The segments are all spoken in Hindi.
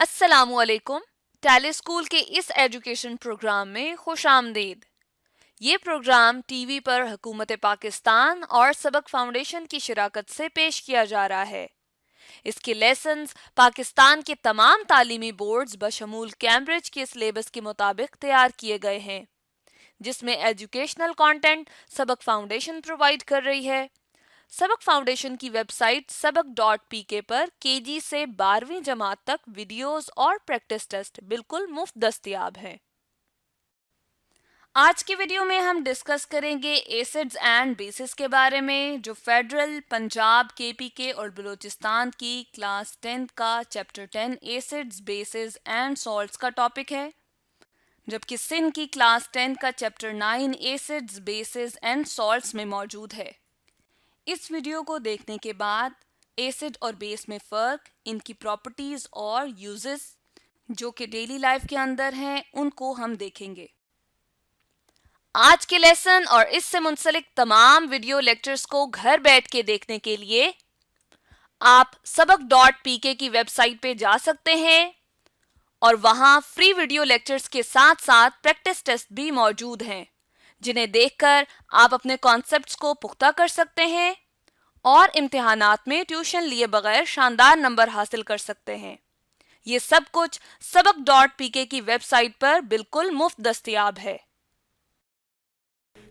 अस्सलामुअलैकुम। टैली स्कूल के इस एजुकेशन प्रोग्राम में खुश आमदीद। ये प्रोग्राम टीवी पर हुकूमत पाकिस्तान और सबक फाउंडेशन की शिराकत से पेश किया जा रहा है। इसके लेसन्स पाकिस्तान के तमाम तालीमी बोर्ड्स बशमूल कैम्ब्रिज के सिलेबस के मुताबिक तैयार किए गए हैं, जिसमें एजुकेशनल कंटेंट सबक फाउंडेशन प्रोवाइड कर रही है। सबक फाउंडेशन की वेबसाइट सबक.pk पर केजी से 12वीं जमात तक वीडियोस और प्रैक्टिस टेस्ट बिल्कुल मुफ्त दस्तयाब हैं। आज की वीडियो में हम डिस्कस करेंगे एसिड्स एंड बेसिस के बारे में, जो फेडरल, पंजाब, केपीके और बलूचिस्तान की क्लास 10 का chapter 10 acids, basis and salts का टॉपिक है, जबकि सिंध की क्लास 10 का chapter 9 acids, basis and salts में मौजूद है। इस वीडियो को देखने के बाद एसिड और बेस में फ़र्क, इनकी प्रॉपर्टीज़ और यूजेस जो कि डेली लाइफ के अंदर हैं, उनको हम देखेंगे। आज के लेसन और इससे मुंसलिक तमाम वीडियो लेक्चर्स को घर बैठ के देखने के लिए आप सबक.pk की वेबसाइट पे जा सकते हैं और वहां फ्री वीडियो लेक्चर्स के साथ साथ प्रैक्टिस टेस्ट भी मौजूद हैं, जिन्हें देखकर आप अपने कॉन्सेप्ट्स को पुख्ता कर सकते हैं और इम्तिहानात में ट्यूशन लिए बगैर शानदार नंबर हासिल कर सकते हैं। ये सब कुछ सबक.pk की वेबसाइट पर बिल्कुल मुफ्त दस्तयाब है।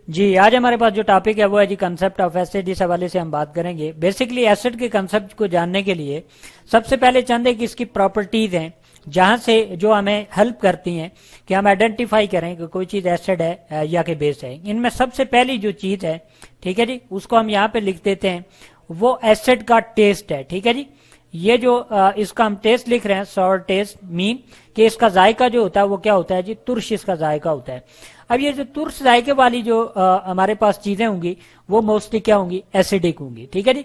जी, आज हमारे पास जो टॉपिक है वो है जी कंसेप्ट ऑफ एसिड। इस हवाले से हम बात करेंगे। बेसिकली एसिड के कंसेप्ट को जानने के लिए सबसे पहले चंद एक इसकी प्रॉपर्टीज हैं, जहां से जो हमें हेल्प करती हैं कि हम आइडेंटिफाई करें कि कोई चीज एसिड है या कि बेस है। इनमें सबसे पहली जो चीज है, ठीक है जी, उसको हम यहाँ पे लिख देते हैं, वो एसिड का टेस्ट है। ठीक है जी, ये जो इसका हम टेस्ट लिख रहे हैं, सॉर टेस्ट, मीन कि इसका जायका जो होता है वो क्या होता है जी, तुर्श इसका जायका होता है। अब ये जो तुर्श जायके वाली जो हमारे पास चीजें होंगी वो मोस्टली क्या होंगी, एसिडिक होंगी। ठीक है जी,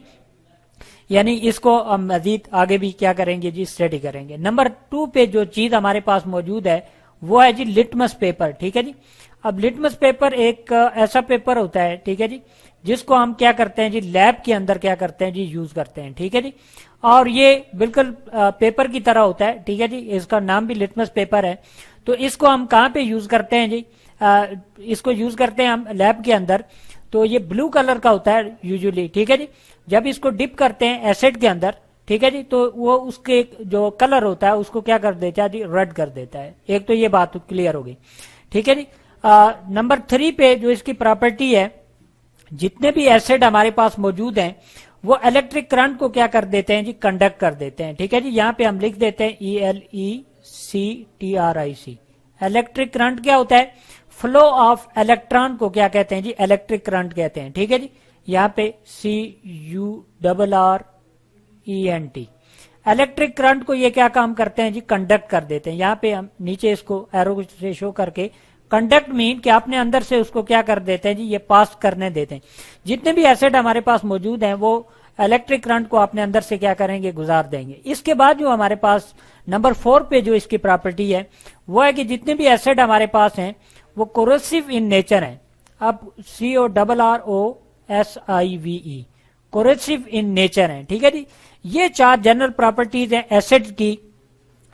यानी इसको हम मजीद आगे भी क्या करेंगे जी, स्टडी करेंगे। नंबर 2 पे जो चीज हमारे पास मौजूद है वो है जी लिटमस पेपर। ठीक है जी, अब लिटमस पेपर एक ऐसा पेपर होता है, ठीक है जी, जिसको हम क्या करते हैं जी, लैब के अंदर क्या करते हैं जी, यूज करते हैं। ठीक है जी, और ये बिल्कुल पेपर की तरह होता है। ठीक है जी, इसका नाम भी लिटमस पेपर है। तो इसको हम कहाँ पे यूज करते हैं जी, इसको यूज करते हैं हम लैब के अंदर। तो ये ब्लू कलर का होता है यूजुअली। ठीक है जी, जब इसको डिप करते हैं एसिड के अंदर, ठीक है जी, तो वो उसके जो कलर होता है उसको क्या कर देता है जी, रेड कर देता है। एक तो ये बात क्लियर हो गई। ठीक है जी, नंबर 3 पे जो इसकी प्रॉपर्टी है, जितने भी एसिड हमारे पास मौजूद हैं वो इलेक्ट्रिक करंट को क्या कर देते हैं जी, कंडक्ट कर देते हैं। ठीक है जी, यहाँ पे हम लिख देते हैं ELECTRIC। इलेक्ट्रिक करंट क्या होता है, फ्लो ऑफ इलेक्ट्रॉन को क्या कहते हैं जी, इलेक्ट्रिक करंट कहते हैं। ठीक है जी, यहाँ पे CURRENT। इलेक्ट्रिक करंट को ये क्या काम करते हैं जी, कंडक्ट कर देते हैं। यहाँ पे हम नीचे इसको एरो से शो करके, कंडक्ट मीन कि अपने अंदर से उसको क्या कर देते हैं जी, ये पास करने देते हैं। जितने भी एसिड हमारे पास मौजूद हैं वो इलेक्ट्रिक करंट को अपने अंदर से क्या करेंगे, गुजार देंगे। इसके बाद जो हमारे पास नंबर 4 पे जो इसकी प्रॉपर्टी है वो है कि जितने भी एसिड हमारे पास हैं वो कोरोसिव इन नेचर हैं। अब CORROSIVE, कोरोसिव इन नेचर हैं। ठीक है जी, ये 4 जनरल प्रॉपर्टीज हैं एसिड की,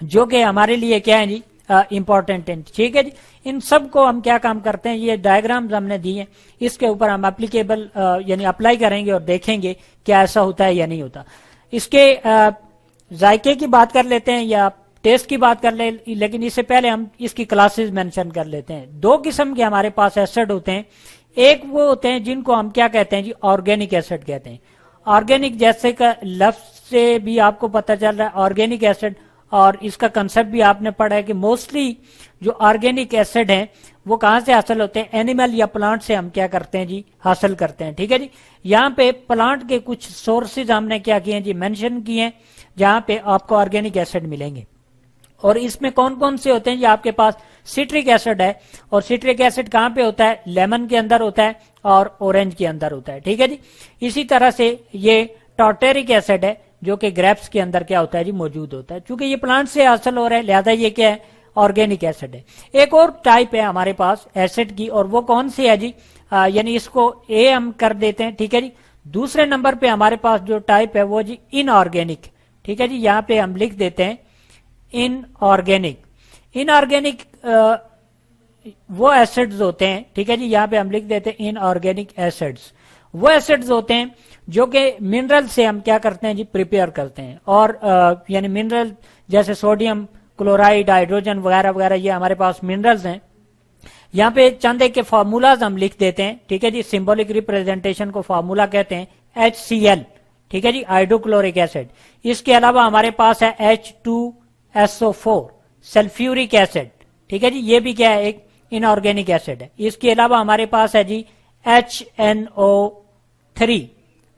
जो कि हमारे लिए क्या है जी, इंपॉर्टेंट है। ठीक है जी, इन सब को हम क्या काम करते हैं, ये डायग्राम्स हमने दिए हैं, इसके ऊपर हम एप्लीकेबल यानी अप्लाई करेंगे और देखेंगे क्या ऐसा होता है या नहीं होता। इसके जायके की बात कर लेते हैं या टेस्ट की बात कर ले, लेकिन इससे पहले हम इसकी क्लासेस मेंशन कर लेते हैं। 2 किस्म के हमारे पास एसिड होते हैं। एक वो होते हैं जिनको हम क्या कहते हैं जी, ऑर्गेनिक एसिड कहते हैं। ऑर्गेनिक जैसे का लफ्ज से भी आपको पता चल रहा है ऑर्गेनिक एसिड, और इसका कंसेप्ट भी आपने पढ़ा है कि मोस्टली जो ऑर्गेनिक एसिड हैं वो कहां से हासिल होते हैं, एनिमल या प्लांट से हम क्या करते हैं जी, हासिल करते हैं। ठीक है जी, यहाँ पे प्लांट के कुछ सोर्सेज हमने क्या किए हैं जी, मेंशन किए हैं, जहां पे आपको ऑर्गेनिक एसिड मिलेंगे। और इसमें कौन कौन से होते हैं जी, आपके पास सिट्रिक एसिड है, और सिट्रिक एसिड कहां पे होता है, लेमन के अंदर होता है और ऑरेंज के अंदर होता है। ठीक है जी, इसी तरह से ये टॉर्टेरिक एसिड है जो कि ग्रेप्स के अंदर क्या होता है जी, मौजूद होता है। चूंकि ये प्लांट से हासिल हो रहा है लिहाजा ये क्या है, ऑर्गेनिक एसिड है। एक और टाइप है हमारे पास एसिड की, और वो कौन सी है जी, यानी इसको ए हम कर देते हैं। ठीक है जी, दूसरे नंबर पे हमारे पास जो टाइप है वो जी इनऑर्गेनिक। ठीक है जी, यहाँ पे हम लिख देते हैं इनऑर्गेनिक। इनऑर्गेनिक वो एसिड्स होते हैं, ठीक है जी, यहाँ पे हम लिख देते हैं इनऑर्गेनिक एसिड्स। वो एसिड्स होते हैं जो कि मिनरल से हम क्या करते हैं जी, प्रिपेयर करते हैं। और यानी मिनरल जैसे सोडियम क्लोराइड, हाइड्रोजन वगैरह वगैरह, ये हमारे पास मिनरल्स हैं। यहाँ पे चंद एक के फार्मूलाज हम लिख देते हैं, ठीक है जी। सिंबॉलिक रिप्रेजेंटेशन को फार्मूला कहते हैं HCl, ठीक है जी, हाइड्रोक्लोरिक एसिड। इसके अलावा हमारे पास है H2SO4 सल्फ्यूरिक एसिड, ठीक है जी, ये भी क्या है, एक इनऑर्गेनिक एसिड है। इसके अलावा हमारे पास है जी HNO3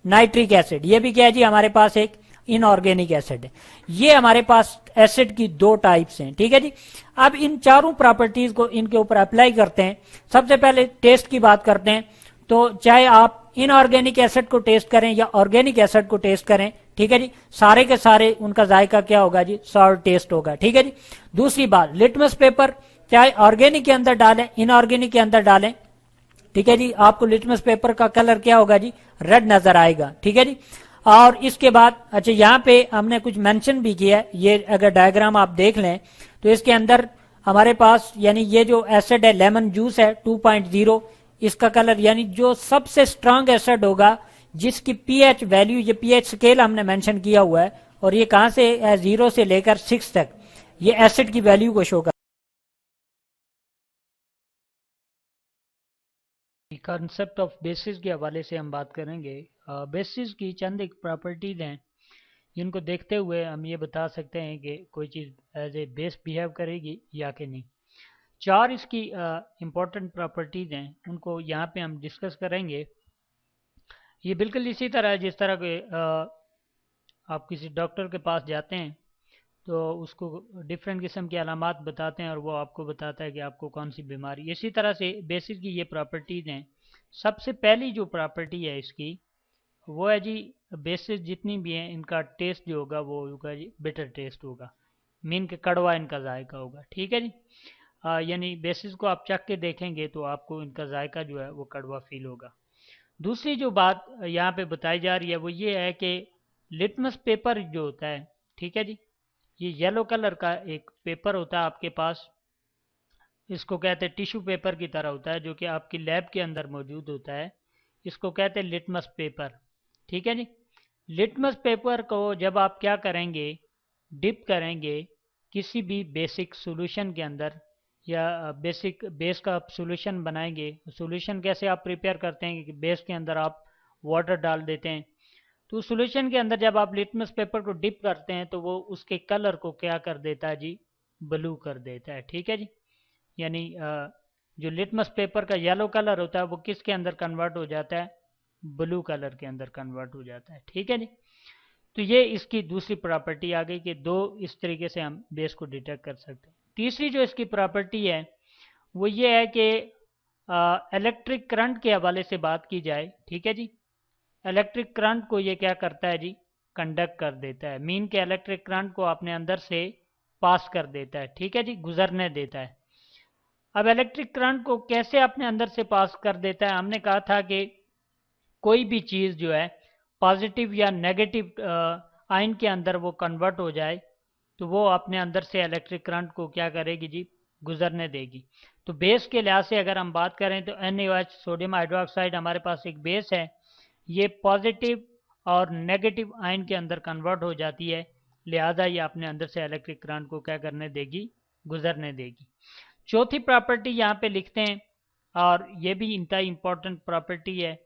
नाइट्रिक एसिड, ये भी क्या है जी, हमारे पास एक इनऑर्गेनिक एसिड है। ये हमारे पास एसिड की दो टाइप्स हैं, ठीक है जी। अब इन चारों प्रॉपर्टीज को इनके ऊपर अप्लाई करते हैं। सबसे पहले टेस्ट की बात करते हैं। तो चाहे आप इनऑर्गेनिक एसिड को टेस्ट करें या ऑर्गेनिक एसिड को टेस्ट करें, ठीक है जी, सारे के सारे उनका जायका क्या होगा जी, सॉर टेस्ट होगा, ठीक है जी। दूसरी बात, लिटमस पेपर चाहे ऑर्गेनिक के अंदर डालें, इनऑर्गेनिक के अंदर डालें, ठीक है जी, आपको लिटमस पेपर का कलर क्या होगा जी, रेड नजर आएगा, ठीक है जी। और इसके बाद अच्छा, यहाँ पे हमने कुछ मेंशन भी किया है। ये अगर डायग्राम आप देख लें तो इसके अंदर हमारे पास यानी ये जो एसिड है लेमन जूस है 2.0, इसका कलर यानी जो सबसे स्ट्रांग एसिड होगा जिसकी पीएच वैल्यू, ये पीएच स्केल हमने मेंशन किया हुआ है, और ये कहां से 0 से लेकर 6 तक ये एसिड की वैल्यू को शो कर। कॉन्सेप्ट ऑफ बेसिस के हवाले से हम बात करेंगे। बेसिस की चंद एक प्रॉपर्टीज हैं जिनको देखते हुए हम ये बता सकते हैं कि कोई चीज़ एज ए बेस बिहेव करेगी या कि नहीं। चार इसकी इम्पोर्टेंट प्रॉपर्टीज हैं, उनको यहाँ पे हम डिस्कस करेंगे। ये बिल्कुल इसी तरह है जिस तरह के आप किसी डॉक्टर के पास जाते हैं तो उसको डिफरेंट किस्म की अलामात बताते हैं और वो आपको बताता है कि आपको कौन सी बीमारी। इसी तरह से बेसिस की ये प्रॉपर्टीज हैं। सबसे पहली जो प्रॉपर्टी है इसकी वो है जी, बेसिस जितनी भी हैं इनका टेस्ट जो होगा वो होगा जी बिटर टेस्ट होगा, मीन के कड़वा इनका जायका होगा, ठीक है जी। यानी बेसिस को आप चख के देखेंगे तो आपको इनका जायका जो है वो कड़वा फील होगा। दूसरी जो बात यहाँ पे बताई जा रही है वो ये है कि लिटमस पेपर जो होता है, ठीक है जी, ये येलो कलर का एक पेपर होता है आपके पास। इसको कहते हैं टिश्यू पेपर की तरह होता है जो कि आपकी लैब के अंदर मौजूद होता है। इसको कहते हैं लिटमस पेपर, ठीक है जी। लिटमस पेपर को जब आप क्या करेंगे, डिप करेंगे किसी भी बेसिक सॉल्यूशन के अंदर या बेसिक बेस का आप सॉल्यूशन बनाएंगे। सॉल्यूशन कैसे आप प्रिपेयर करते हैं कि बेस के अंदर आप वाटर डाल देते हैं। तो सॉल्यूशन के अंदर जब आप लिटमस पेपर को डिप करते हैं तो वो उसके कलर को क्या कर देता है जी, ब्लू कर देता है, ठीक है जी। यानी जो लिटमस पेपर का येलो कलर होता है वो किसके अंदर कन्वर्ट हो जाता है, ब्लू कलर के अंदर कन्वर्ट हो जाता है, ठीक है जी। तो ये इसकी दूसरी प्रॉपर्टी आ गई कि दो इस तरीके से हम बेस को डिटेक्ट कर सकते हैं। तीसरी जो इसकी प्रॉपर्टी है वो ये है कि इलेक्ट्रिक करंट के हवाले से बात की जाए, ठीक है जी। इलेक्ट्रिक करंट को ये क्या करता है जी, कंडक्ट कर देता है, मीन के इलेक्ट्रिक करंट को अपने अंदर से पास कर देता है, ठीक है जी, गुजरने देता है। अब इलेक्ट्रिक करंट को कैसे अपने अंदर से पास कर देता है, हमने कहा था कि कोई भी चीज़ जो है पॉजिटिव या नेगेटिव आयन के अंदर वो कन्वर्ट हो जाए तो वो अपने अंदर से इलेक्ट्रिक करंट को क्या करेगी जी, गुजरने देगी। तो बेस के लिहाज से अगर हम बात करें तो NaOH सोडियम हाइड्रोक्साइड हमारे पास एक बेस है, ये पॉजिटिव और नेगेटिव आयन के अंदर कन्वर्ट हो जाती है, लिहाजा ये अपने अंदर से इलेक्ट्रिक करंट को क्या करने देगी, गुजरने देगी। चौथी प्रॉपर्टी यहाँ पे लिखते हैं और ये भी इनका इम्पोर्टेंट प्रॉपर्टी है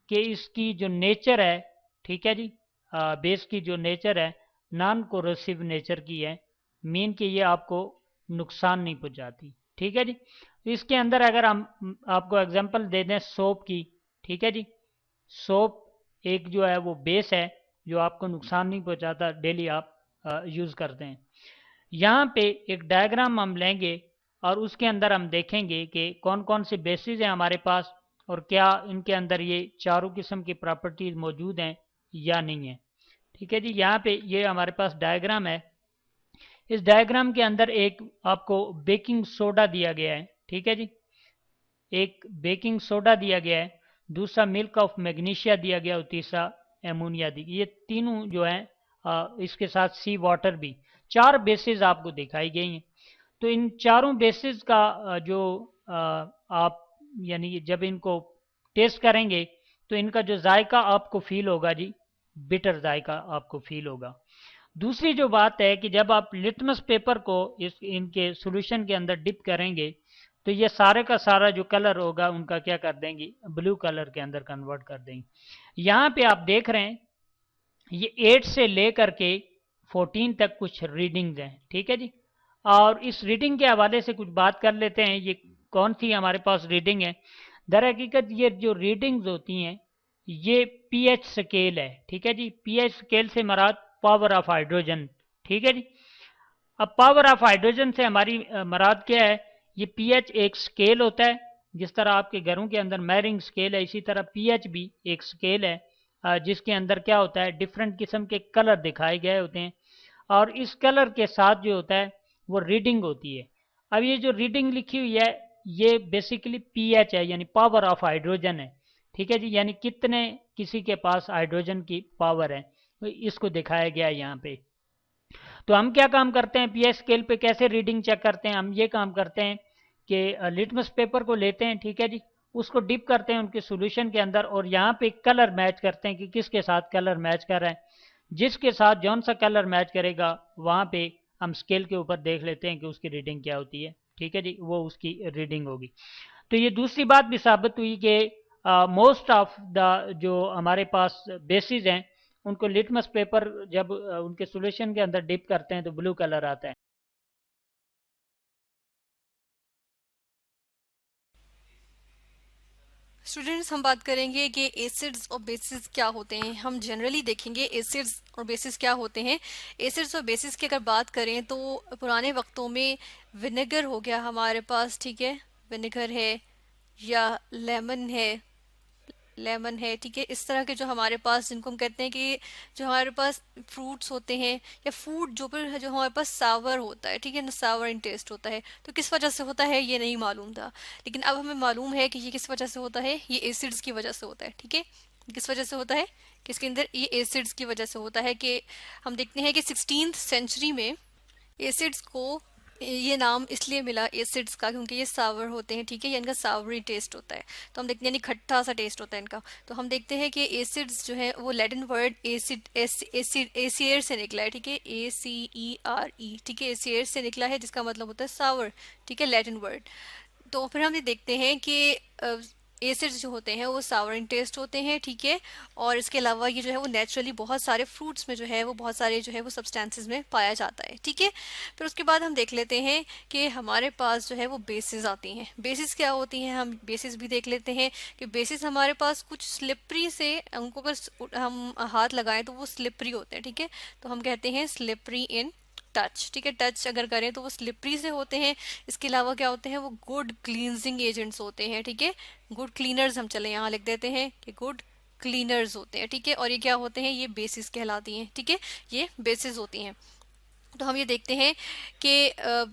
कि इसकी जो नेचर है, ठीक है जी, बेस की जो नेचर है नॉन कोरोसिव नेचर की है, मीन कि ये आपको नुकसान नहीं पहुंचाती, ठीक है जी। इसके अंदर अगर हम आपको एग्जांपल दे दें सोप की, ठीक है जी, सोप एक जो है वो बेस है जो आपको नुकसान नहीं पहुंचाता, डेली आप यूज़ करते हैं। यहाँ पे एक डायग्राम हम लेंगे और उसके अंदर हम देखेंगे कि कौन कौन से बेसिस हैं हमारे पास और क्या इनके अंदर ये चारों किस्म की प्रॉपर्टीज मौजूद हैं या नहीं है, ठीक है जी। यहाँ पे ये हमारे पास डायग्राम है। इस डायग्राम के अंदर एक आपको बेकिंग सोडा दिया गया है, ठीक है जी, एक बेकिंग सोडा दिया गया है, दूसरा मिल्क ऑफ मैग्नीशिया दिया गया और तीसरा एमोनिया दी। ये तीनों जो है इसके साथ सी वाटर भी, 4 बेसिस आपको दिखाई गई हैं। तो इन चारों बेसिस का जो आप यानी जब इनको टेस्ट करेंगे तो इनका जो जायका आपको फील होगा जी, बिटर जायका आपको फील होगा। दूसरी जो बात है कि जब आप लिटमस पेपर को इस इनके सॉल्यूशन के अंदर डिप करेंगे तो ये सारे का सारा जो कलर होगा उनका क्या कर देंगी, ब्लू कलर के अंदर कन्वर्ट कर देंगे। यहाँ पे आप देख रहे हैं ये 8 से लेकर के 14 तक कुछ रीडिंग्स हैं, ठीक है जी। और इस रीडिंग के हवाले से कुछ बात कर लेते हैं, ये कौन सी हमारे पास रीडिंग है। दर हकीकत ये जो रीडिंग्स होती हैं ये पीएच स्केल है, ठीक है जी। पीएच स्केल से मराद पावर ऑफ हाइड्रोजन, ठीक है जी। अब पावर ऑफ हाइड्रोजन से हमारी मराद क्या है, ये पीएच एक स्केल होता है, जिस तरह आपके घरों के अंदर मैरिंग स्केल है, इसी तरह पीएच भी एक स्केल है जिसके अंदर क्या होता है, डिफरेंट किस्म के कलर दिखाए गए होते हैं और इस कलर के साथ जो होता है वो रीडिंग होती है। अब ये जो रीडिंग लिखी हुई है ये बेसिकली पीएच है, यानी पावर ऑफ हाइड्रोजन है, ठीक है जी। यानी कितने किसी के पास हाइड्रोजन की पावर है, तो इसको दिखाया गया है यहाँ पे। तो हम क्या काम करते हैं, पीएच स्केल पे कैसे रीडिंग चेक करते हैं, हम ये काम करते हैं कि लिटमस पेपर को लेते हैं, ठीक है जी, उसको डिप करते हैं उनके सॉल्यूशन के अंदर और यहाँ पे कलर मैच करते हैं कि किसके साथ कलर मैच कर रहा है। जिसके साथ जौन सा कलर मैच करेगा वहाँ पे हम स्केल के ऊपर देख लेते हैं कि उसकी रीडिंग क्या होती है, ठीक है जी, वो उसकी रीडिंग होगी। तो ये दूसरी बात भी साबित हुई कि मोस्ट ऑफ द जो हमारे पास बेसिस हैं उनको लिटमस पेपर जब उनके सॉल्यूशन के अंदर डिप करते हैं तो ब्लू कलर आता है। स्टूडेंट्स, हम बात करेंगे कि एसिड्स और बेसिस क्या होते हैं। हम जनरली देखेंगे एसिड्स और बेसिस क्या होते हैं। एसिड्स और बेसिस की अगर बात करें तो पुराने वक्तों में विनेगर हो गया हमारे पास, ठीक है, विनेगर है या लेमन है, ठीक है, इस तरह के जो हमारे पास, जिनको हम कहते हैं कि जो हमारे पास फ्रूट्स होते हैं या फूड जो हमारे पास सावर होता है, ठीक है ना, सावर इन टेस्ट होता है, तो किस वजह से होता है ये नहीं मालूम था, लेकिन अब हमें मालूम है कि ये किस वजह से होता है, ये एसिड्स की वजह से होता है, ठीक है। किस वजह से होता है, किसके अंदर, ये एसिड्स की वजह से होता है। कि हम देखते हैं कि 16th सेंचुरी में एसिड्स को ये नाम इसलिए मिला एसिड्स का क्योंकि ये सावर होते हैं, ठीक है, या इनका सावरी टेस्ट होता है। तो हम देखते हैं यानी खट्टा सा टेस्ट होता है इनका। तो हम देखते हैं कि एसिड्स जो है वो लैटिन वर्ड एसिड एसियर से निकला है, ठीक है, ACERE, ठीक है, एसियर से निकला है जिसका मतलब होता है सावर, ठीक है, लैटिन वर्ड। तो फिर हम ये देखते हैं कि एसिड्स जो होते हैं वो सावरिंग टेस्ट होते हैं, ठीक है। और इसके अलावा ये जो है वो नेचुरली बहुत सारे फ्रूट्स में जो है वो बहुत सारे जो है वो सब्सटेंसेस में पाया जाता है, ठीक है। फिर उसके बाद हम देख लेते हैं कि हमारे पास जो है वो बेसिस आती हैं। बेसिस क्या होती हैं, हम बेसिस भी देख लेते हैं कि बेसिस हमारे पास कुछ स्लिपरी से, उनको अगर हम हाथ लगाएं तो वो स्लिपरी होते हैं, ठीक है। तो हम कहते हैं स्लिपरी इन टच, ठीक है, टच अगर करें तो वो स्लिपरी से होते हैं। इसके अलावा क्या होते हैं, वो गुड क्लींजिंग एजेंट्स होते हैं, ठीक है, गुड क्लीनर्स, हम चले यहाँ लिख देते हैं कि गुड क्लीनर्स होते हैं, ठीक है। और ये क्या होते हैं, ये बेसिस कहलाती हैं, ठीक है, ये बेसिस होती हैं। तो हम ये देखते हैं कि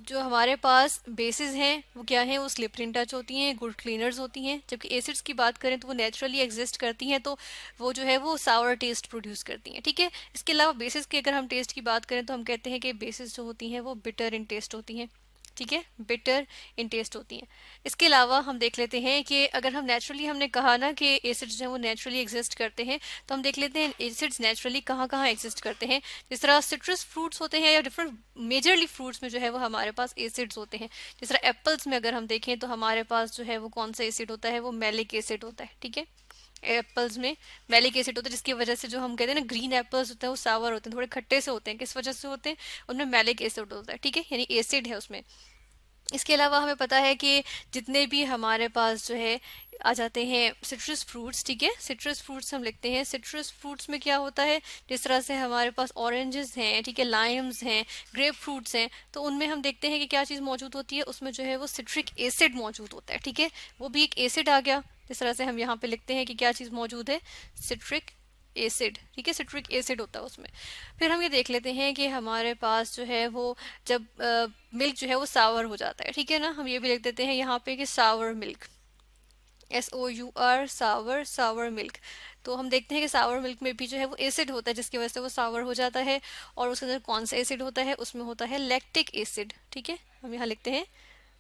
जो हमारे पास बेसिस हैं वो क्या हैं, वो स्लिपरी इन टच होती हैं, गुड क्लीनर्स होती हैं। जबकि एसिड्स की बात करें तो वो नेचुरली एग्जिस्ट करती हैं, तो वो जो है वो सावर टेस्ट प्रोड्यूस करती हैं, ठीक है। इसके अलावा बेसिस की अगर हम टेस्ट की बात करें तो हम कहते हैं कि बेसिस जो होती हैं वो बिटर इन टेस्ट होती हैं, ठीक है, बिटर इन टेस्ट होती हैं। इसके अलावा हम देख लेते हैं कि अगर हम नेचुरली, हमने कहा ना कि एसिड्स जो है वो नेचुरली एग्जिस्ट करते हैं, तो हम देख लेते हैं एसिड्स नेचुरली कहाँ कहाँ एग्जिस्ट करते हैं। जिस तरह सिट्रस फ्रूट्स होते हैं या डिफरेंट मेजरली फ्रूट्स में जो है वो हमारे पास एसिड्स होते हैं। जिस तरह एप्पल्स में अगर हम देखें तो हमारे पास जो है वो कौन सा एसिड होता है, वो मैलिक एसिड होता है, ठीक है। एप्पल्स में मैलिक एसिड होता है, जिसकी वजह से जो हम कहते हैं ना ग्रीन एप्पल्स होते हैं वो सावर होते हैं, थोड़े खट्टे से होते हैं। किस वजह से होते हैं, उनमें मैलिक एसिड होता है, ठीक है, यानी एसिड है उसमें। इसके अलावा हमें पता है कि जितने भी हमारे पास जो है आ जाते हैं सिट्रस फ्रूट्स, ठीक है, सिट्रस फ्रूट्स हम लिखते हैं। सिट्रस फ्रूट्स में क्या होता है, जिस तरह से हमारे पास ऑरेंजेस हैं, ठीक है, लाइम्स हैं, ग्रेप फ्रूट्स हैं, तो उनमें हम देखते हैं कि क्या चीज़ मौजूद होती है, उसमें जो है वो सिट्रिक एसिड मौजूद होता है, ठीक है, वो भी एक एसिड आ गया। जिस तरह से हम यहाँ पे लिखते हैं कि क्या चीज़ मौजूद है, सिट्रिक एसिड, ठीक है, सिट्रिक एसिड होता है उसमें। फिर हम ये देख लेते हैं कि हमारे पास जो है वो जब मिल्क जो है वो सावर हो जाता है, ठीक है ना, हम ये भी लिख देते हैं यहाँ पे कि सावर मिल्क, SOUR, सावर, सावर मिल्क। तो हम देखते हैं कि सावर मिल्क में भी जो है वो एसिड होता है, जिसकी वजह से वो सावर हो जाता है। और उसके अंदर कौन सा एसिड होता है, उसमें होता है लैक्टिक एसिड। ठीक है, हम यहाँ लिखते हैं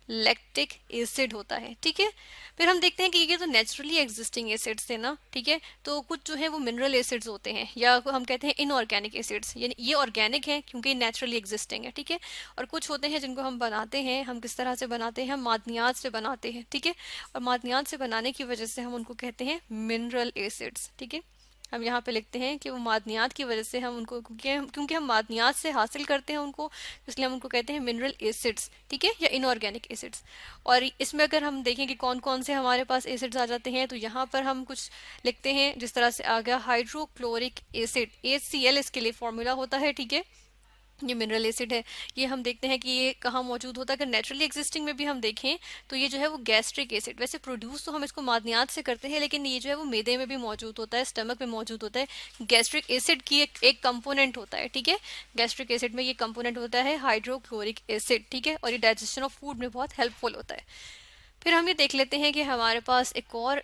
लैक्टिक एसिड होता है। ठीक है, फिर हम देखते हैं कि ये तो नेचुरली एग्जिस्टिंग एसिड्स थे ना। ठीक है, तो कुछ जो है वो मिनरल एसिड्स होते हैं, या हम कहते हैं इनऑर्गेनिक एसिड्स, यानी ये ऑर्गेनिक है क्योंकि नेचुरली एग्जिस्टिंग है। ठीक है, और कुछ होते हैं जिनको हम बनाते हैं, हम किस तरह से बनाते हैं, हम मादनियात से बनाते हैं। ठीक है, और मादनियात से बनाने की वजह से हम उनको कहते हैं मिनरल एसिड्स। ठीक है, हम यहाँ पे लिखते हैं कि वो मादनियात की वजह से हम उनको, क्योंकि हम मादनियात से हासिल करते हैं उनको, इसलिए हम उनको कहते हैं मिनरल एसिड्स। ठीक है, या इनऑर्गेनिक एसिड्स। और इसमें अगर हम देखें कि कौन कौन से हमारे पास एसिड्स आ जाते हैं, तो यहाँ पर हम कुछ लिखते हैं जिस तरह से आ गया हाइड्रोक्लोरिक एसिड, HCl इसके लिए फॉर्मूला होता है। ठीक है, ये मिनरल एसिड है। ये हम देखते हैं कि ये कहाँ मौजूद होता है, अगर नेचुरली एग्जिस्टिंग में भी हम देखें तो ये जो है वो गैस्ट्रिक एसिड, वैसे प्रोड्यूस तो हम इसको मादनियात से करते हैं, लेकिन ये जो है वो मैदे में भी मौजूद होता है, स्टमक में मौजूद होता है। गैस्ट्रिक एसिड की एक कंपोनेंट होता है। ठीक है, गैस्ट्रिक एसिड में ये कंपोनेंट होता है हाइड्रोक्लोरिक एसिड। ठीक है, और ये डाइजेशन ऑफ फूड में बहुत हेल्पफुल होता है। फिर हम ये देख लेते हैं कि हमारे पास एक और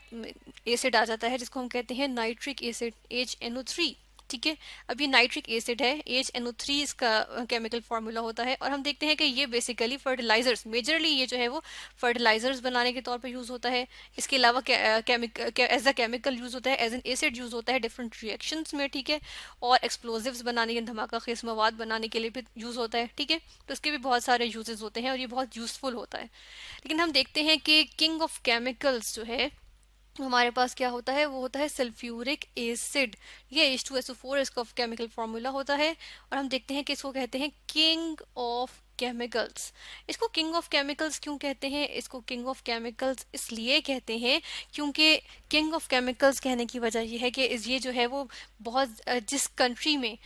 एसिड आ जाता है जिसको हम कहते हैं नाइट्रिक एसिड, HNO3। ठीक है, अब ये नाइट्रिक एसिड है, HNO3 इसका केमिकल फार्मूला होता है। और हम देखते हैं कि ये बेसिकली फर्टिलाइजर्स, मेजरली ये जो है वो फर्टिलाइजर्स बनाने के तौर पे यूज होता है। इसके अलावा एज अ केमिकल यूज होता है, एज एन एसिड यूज होता है डिफरेंट रिएक्शंस में। ठीक है, और एक्सप्लोजिव्स बनाने के, धमाका खेज मवाद बनाने के लिए भी यूज होता है। ठीक है, तो इसके भी बहुत सारे यूजेस होते हैं और ये बहुत यूजफुल होता है। लेकिन हम देखते हैं कि किंग ऑफ केमिकल्स जो है हमारे पास क्या होता है, वो होता है सल्फ्यूरिक एसिड। ये H2SO4 इसका केमिकल फार्मूला होता है। और हम देखते हैं कि इसको कहते हैं किंग ऑफ केमिकल्स। इसको किंग ऑफ केमिकल्स क्यों कहते हैं, इसको किंग ऑफ केमिकल्स इसलिए कहते हैं क्योंकि किंग ऑफ केमिकल्स कहने की वजह यह है कि ये जो है वो बहुत, जिस कंट्री में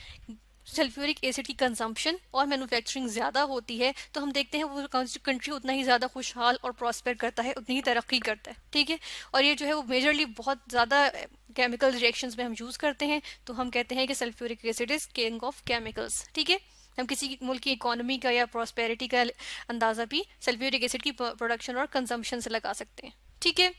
सल्फ्यूरिक एसिड की कंजम्पशन और मैन्युफैक्चरिंग ज़्यादा होती है, तो हम देखते हैं वो कंट्री उतना ही ज़्यादा खुशहाल और प्रॉस्पर करता है, उतनी ही तरक्की करता है। ठीक है, और ये जो है वो मेजरली बहुत ज़्यादा केमिकल रिएक्शंस में हम यूज़ करते हैं, तो हम कहते हैं कि sulphuric acid is king of chemicals. ठीक है, हम किसी मुल्क की इकोनॉमी का या प्रॉस्पेरिटी का अंदाज़ा भी सल्फ्यूरिक एसिड की प्रोडक्शन और कंजम्पशन से लगा सकते हैं। ठीक है,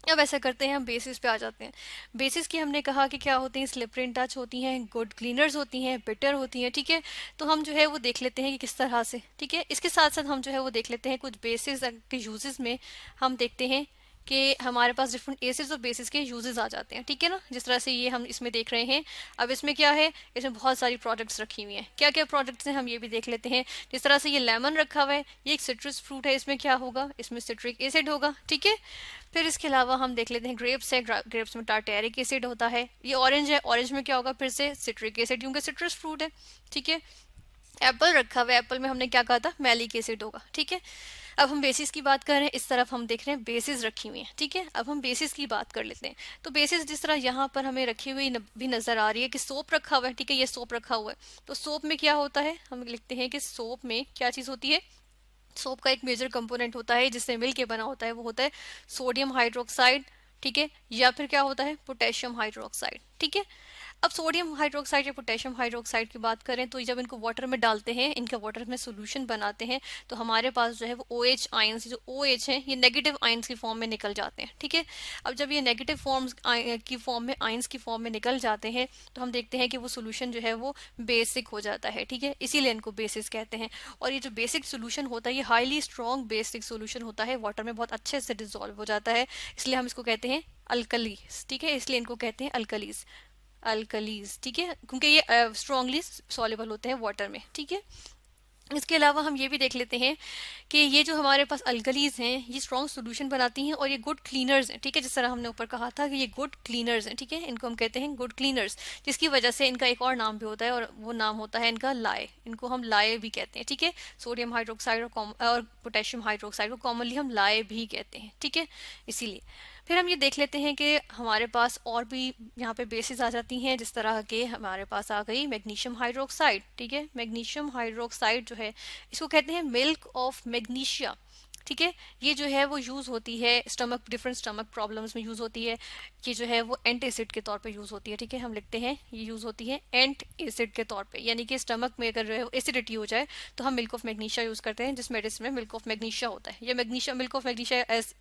अब ऐसा करते हैं, हम बेसिस पे आ जाते हैं। बेसिस की हमने कहा कि क्या होती हैं, स्लिपरी इन टच होती हैं, गुड क्लीनर्स होती हैं, बिटर होती हैं। ठीक है, तो हम जो है वो देख लेते हैं कि किस तरह से। ठीक है, इसके साथ साथ हम जो है वो देख लेते हैं कुछ बेसिस के यूजेस में। हम देखते हैं कि हमारे पास डिफरेंट एसिड्स और बेसिस के यूजेस आ जाते हैं। ठीक है ना, जिस तरह से ये हम इसमें देख रहे हैं। अब इसमें क्या है, इसमें बहुत सारी प्रोडक्ट्स रखी हुई हैं। क्या क्या प्रोडक्ट्स हैं हम ये भी देख लेते हैं। जिस तरह से ये लेमन रखा हुआ है, ये एक सिट्रस फ्रूट है, इसमें क्या होगा, इसमें सिट्रिक एसिड होगा। ठीक है, फिर इसके अलावा हम देख लेते हैं ग्रेप्स है, ग्रेप्स में टार्टेरिक एसिड होता है। ये ऑरेंज है, ऑरेंज में क्या होगा, फिर से सिट्रिक एसिड, क्योंकि सिट्रस फ्रूट है। ठीक है, एप्पल रखा हुआ है, एप्पल में हमने क्या कहा था, मैलिक एसिड होगा। ठीक है, अब हम बेसिस की बात कर रहे हैं, इस तरफ हम देख रहे हैं बेसिस रखी हुई है। ठीक है, अब हम बेसिस की बात कर लेते हैं। तो बेसिस जिस तरह यहाँ पर हमें रखी हुई भी नजर आ रही है कि सोप रखा हुआ है। ठीक है, ये सोप रखा हुआ है, तो सोप में क्या होता है, हम लिखते हैं कि सोप में क्या चीज होती है, सोप का एक मेजर कंपोनेंट होता है जिससे मिल के बना होता है, वो होता है सोडियम हाइड्रोक्साइड। ठीक है, या फिर क्या होता है, पोटेशियम हाइड्रोक्साइड। ठीक है, अब सोडियम हाइड्रोक्साइड या पोटेशियम हाइड्रोक्साइड की बात करें तो जब इनको वाटर में डालते हैं, इनका वाटर में सोल्यूशन बनाते हैं, तो हमारे पास जो है वो OH आयंस, जो OH हैं, ये नेगेटिव आयंस की फॉर्म में निकल जाते हैं। ठीक है, अब जब ये नेगेटिव फॉर्म्स की फॉर्म में, आयंस की फॉर्म में निकल जाते हैं, तो हम देखते हैं कि वो सोल्यूशन जो है वो बेसिक हो जाता है। ठीक है, इसीलिए इनको बेसिस कहते हैं। और ये जो बेसिक सोल्यूशन होता है, ये हाईली स्ट्रॉन्ग बेसिक सोल्यूशन होता है, वाटर में बहुत अच्छे से डिजोल्व हो जाता है, इसलिए हम इसको कहते हैं अल्कलीज। ठीक है, इसलिए इनको कहते हैं अल्कलीज, अल्कलीज। ठीक है, क्योंकि ये स्ट्रांगली सॉल्युबल होते हैं वाटर में। ठीक है, इसके अलावा हम ये भी देख लेते हैं कि ये जो हमारे पास अल्कलीज हैं, ये स्ट्रॉन्ग सोल्यूशन बनाती हैं और ये गुड क्लीनर्स हैं। ठीक है, जिस तरह हमने ऊपर कहा था कि ये गुड क्लीनर्स हैं। ठीक है, इनको हम कहते हैं गुड क्लीनर्स, जिसकी वजह से इनका एक और नाम भी होता है, और वो नाम होता है इनका लाए। इनको हम लाए भी कहते हैं। ठीक है, सोडियम हाइड्रोक्साइड और पोटेशियम हाइड्रोक्साइड को कॉमनली हम लाए भी कहते हैं। ठीक है, इसीलिए फिर हम ये देख लेते हैं कि हमारे पास और भी यहाँ पे बेसिस आ जाती हैं, जिस तरह के हमारे पास आ गई मैग्नीशियम हाइड्रोक्साइड। ठीक है, मैग्नीशियम हाइड्रोक्साइड जो है, इसको कहते हैं मिल्क ऑफ मैग्नीशिया। ठीक है, ये जो है वो यूज होती है स्टमक, डिफरेंट स्टमक प्रॉब्लम्स में यूज होती है। ये जो है वो एंट एसिड के तौर पे यूज होती है। ठीक है, हम लिखते हैं ये यूज होती है एंट एसिड के तौर पे, यानी कि स्टमक में अगर एसिडिटी हो जाए तो हम मिल्क ऑफ मैग्नीशिया यूज करते हैं, जिस मेडिसिन में मिल्क ऑफ मैग्नीशिया होता है। ये magnesia, milk of magnesia as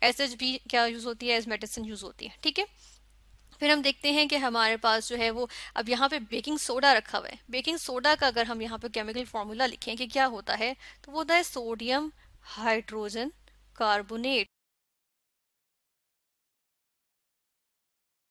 H भी क्या यूज होती है, एज मेडिसिन यूज होती है। ठीक है, फिर हम देखते हैं कि हमारे पास जो है वो अब यहाँ पे बेकिंग सोडा रखा हुआ है। बेकिंग सोडा का अगर हम यहाँ पे केमिकल फॉर्मूला लिखें कि क्या होता है, तो वो होता है सोडियम हाइड्रोजन कार्बोनेट।